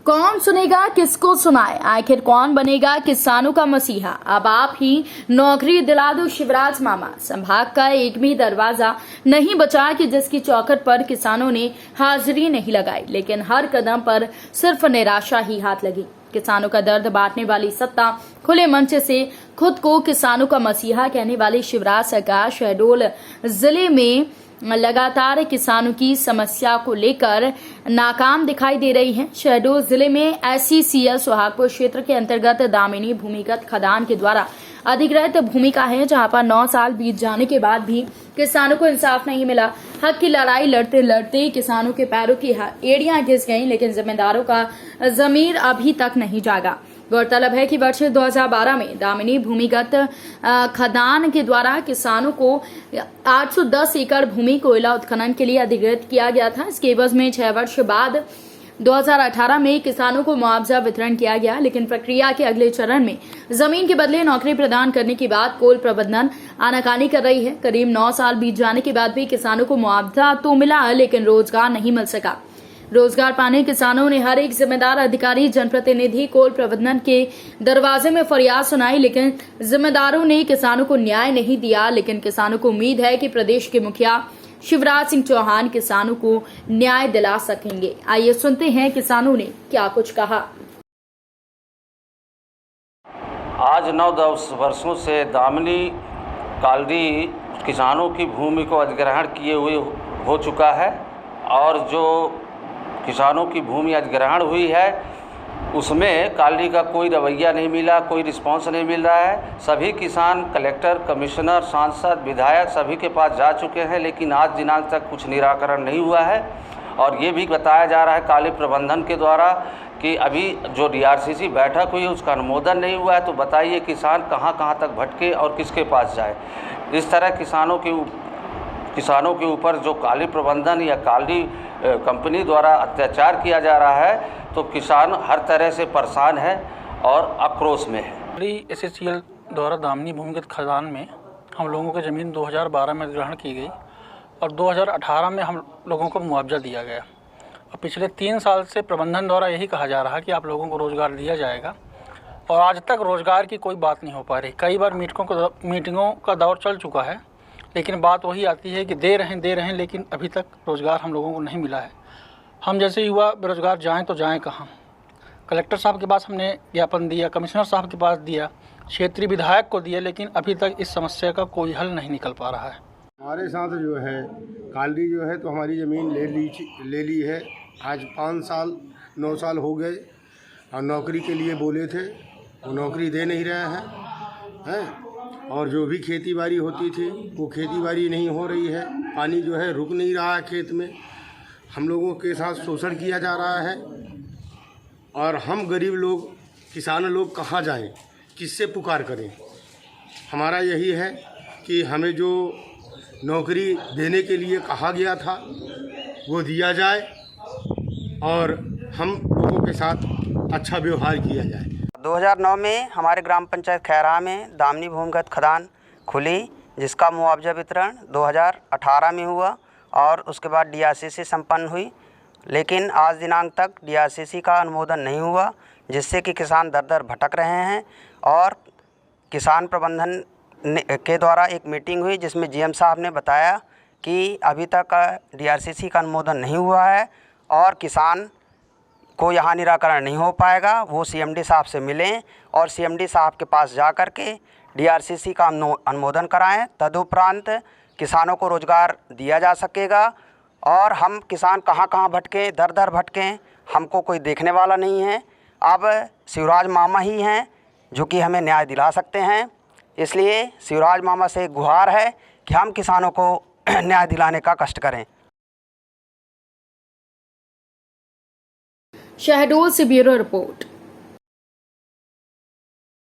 कौन सुनेगा, किसको सुनाए, आखिर कौन बनेगा किसानों का मसीहा। अब आप ही नौकरी दिला दो शिवराज मामा। संभाग का एक भी दरवाजा नहीं बचा कि जिसकी चौखट पर किसानों ने हाजिरी नहीं लगाई, लेकिन हर कदम पर सिर्फ निराशा ही हाथ लगी। किसानों का दर्द बांटने वाली सत्ता खुले मंच से खुद को किसानों का मसीहा कहने वाले शिवराज सरकार शहडोल जिले में लगातार किसानों की समस्या को लेकर नाकाम दिखाई दे रही है। शहडोल जिले में SCCL सुहागपुर क्षेत्र के अंतर्गत दामिनी भूमिगत खदान के द्वारा अधिग्रहित भूमि का है, जहां पर 9 साल बीत जाने के बाद भी किसानों को इंसाफ नहीं मिला। हक की लड़ाई लड़ते लड़ते किसानों के पैरों की एड़ियां घिस गईं, लेकिन जिम्मेदारों का जमीर अभी तक नहीं जागा। गौरतलब है कि वर्ष 2012 में दामिनी भूमिगत खदान के द्वारा किसानों को 810 एकड़ भूमि कोयला उत्खनन के लिए अधिग्रहित किया गया था। इसके एवज में 6 वर्ष बाद 2018 में किसानों को मुआवजा वितरण किया गया, लेकिन प्रक्रिया के अगले चरण में जमीन के बदले नौकरी प्रदान करने की बात कोल प्रबंधन आनाकानी कर रही है। करीब 9 साल बीत जाने के बाद भी किसानों को मुआवजा तो मिला, लेकिन रोजगार नहीं मिल सका। रोजगार पाने किसानों ने हर एक जिम्मेदार अधिकारी, जनप्रतिनिधि, कोल प्रबंधन के दरवाजे में फरियाद सुनाई, लेकिन जिम्मेदारों ने किसानों को न्याय नहीं दिया। लेकिन किसानों को उम्मीद है कि प्रदेश के मुखिया शिवराज सिंह चौहान किसानों को न्याय दिला सकेंगे। आइए सुनते हैं किसानों ने क्या कुछ कहा। आज 9-10 वर्षों से दामिनी कालरी किसानों की भूमि को अधिग्रहण किए हुए हो चुका है, और जो किसानों की भूमि अधिग्रहण हुई है उसमें कालरी का कोई रवैया नहीं मिला, कोई रिस्पांस नहीं मिल रहा है। सभी किसान कलेक्टर, कमिश्नर, सांसद, विधायक सभी के पास जा चुके हैं, लेकिन आज दिनांक तक कुछ निराकरण नहीं हुआ है। और ये भी बताया जा रहा है काली प्रबंधन के द्वारा कि अभी जो DRCC बैठक हुई उसका अनुमोदन नहीं हुआ है। तो बताइए किसान कहाँ कहाँ तक भटके और किसके पास जाए। इस तरह किसानों के ऊपर जो काली प्रबंधन या काली कंपनी द्वारा अत्याचार किया जा रहा है, तो किसान हर तरह से परेशान है और आक्रोश में है। SCCL द्वारा दामिनी भूमिगत खदान में हम लोगों की ज़मीन 2012 में ग्रहण की गई और 2018 में हम लोगों को मुआवजा दिया गया। और पिछले 3 साल से प्रबंधन द्वारा यही कहा जा रहा है कि आप लोगों को रोज़गार दिया जाएगा, और आज तक रोज़गार की कोई बात नहीं हो पा रही। कई बार मीटिंगों का दौर चल चुका है, लेकिन बात वही आती है कि दे रहे हैं, लेकिन अभी तक रोज़गार हम लोगों को नहीं मिला है। हम जैसे युवा बेरोज़गार जाएं तो जाएं कहाँ। कलेक्टर साहब के पास हमने ज्ञापन दिया, कमिश्नर साहब के पास दिया, क्षेत्रीय विधायक को दिया, लेकिन अभी तक इस समस्या का कोई हल नहीं निकल पा रहा है। हमारे साथ जो है कालरी जो है तो हमारी ज़मीन ले ली है। आज 5 साल 9 साल हो गए, और नौकरी के लिए बोले थे, वो नौकरी दे नहीं रहे हैं। और जो भी खेती बाड़ी होती थी वो खेती बाड़ी नहीं हो रही है। पानी जो है रुक नहीं रहा है खेत में। हम लोगों के साथ शोषण किया जा रहा है, और हम गरीब लोग, किसान लोग कहाँ जाएं, किससे पुकार करें। हमारा यही है कि हमें जो नौकरी देने के लिए कहा गया था वो दिया जाए, और हम लोगों के साथ अच्छा व्यवहार किया जाए। 2009 में हमारे ग्राम पंचायत खैरा में दामिनी भूमिगत खदान खुली, जिसका मुआवजा वितरण 2018 में हुआ और उसके बाद DRCC संपन्न हुई, लेकिन आज दिनांक तक DRCC का अनुमोदन नहीं हुआ, जिससे कि किसान दर दर भटक रहे हैं। और किसान प्रबंधन के द्वारा एक मीटिंग हुई, जिसमें GM साहब ने बताया कि अभी तक DRCC का अनुमोदन नहीं हुआ है और किसान को यहाँ निराकरण नहीं हो पाएगा। वो CMD साहब से मिलें और CMD साहब के पास जा कर के DRCC का अनुमोदन कराएं। तदुपरांत किसानों को रोज़गार दिया जा सकेगा। और हम किसान कहाँ कहाँ भटकें, दर दर भटकें, हमको कोई देखने वाला नहीं है। अब शिवराज मामा ही हैं जो कि हमें न्याय दिला सकते हैं। इसलिए शिवराज मामा से एक गुहार है कि हम किसानों को न्याय दिलाने का कष्ट करें। शहडोल से ब्यूरो रिपोर्ट।